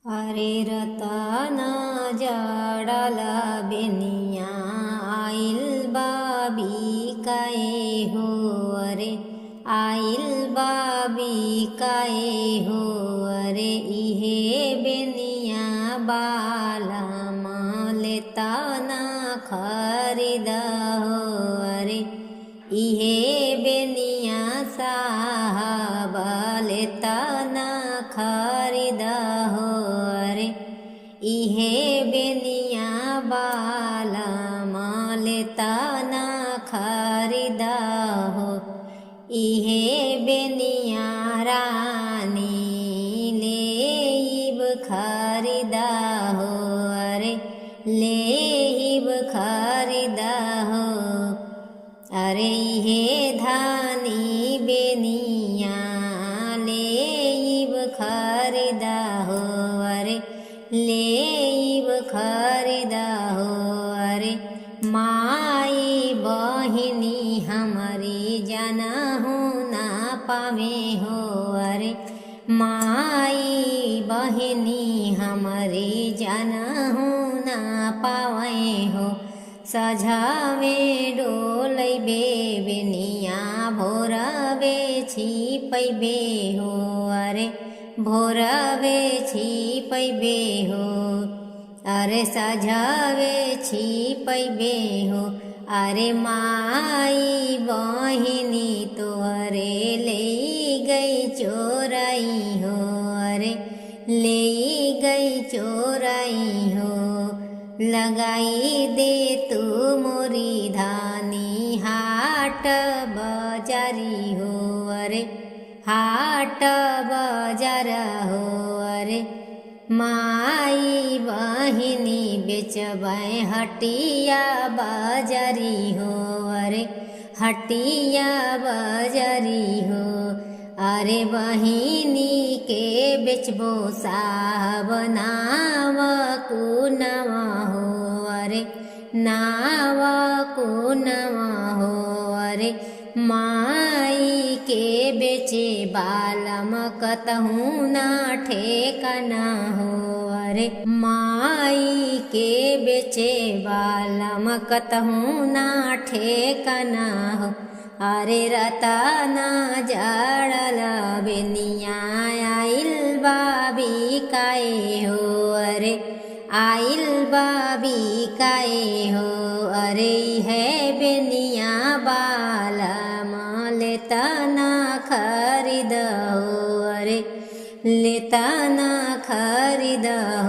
अरे रतना जाड़ाला बेनिया आइल बाबी काए हो। अरे आइल बाबी काए हो। अरे इहे बेनिया बाला लेता ना खरीदा हो। अरे इहे बेनिया साहब लेता ना खरीदा हो। अरे इहे बेनिया बाला लेता ना खरीदा हो। इहे बेनिया रानी लेब खरीदा हो। अरे लेब खरीदा हो। अरे इहे धानी बेनिया लेब खरीदा हो। अरे लेब खरीदा हो। अरे माई बहिनी हमारी जाना हो ना पावे हो। अरे माई बहिनी हमारी जाना हो ना पावे हो। सजावे डोलैबे बेनिया भोरवे छिपैबे हो। अरे भोरवे छिपैबे हो। अरे सजावे छिपैबे हो। अरे माई बहिनी तोहरे ले गई चोराई हो। अरे ले गई चोराई हो। लगाई दे तू मोरी धानी हाट बाजारी हो। अरे हाट बाजार हो। अरे माई बहिनी बेचबै हटिया बाजारी हो। अरे हटिया बाजारी हो। अरे बहिनी के बेचबो साहब नाव को नवा हो। अरे नाव को नवा हो। अरे माई के बेचे बालम कतहूँ ना ठेकाना हो। अरे माई के बेचे बालम कतहूँ ना ठेकाना हो। अरे रतना जाड़ाला बेनिया आइल बाबी काए हो। अरे आइल बाबी काए हो। अरे है बेनिया बाला लेता ना खरीदा हो। अरे लेता ना खरीदा हो।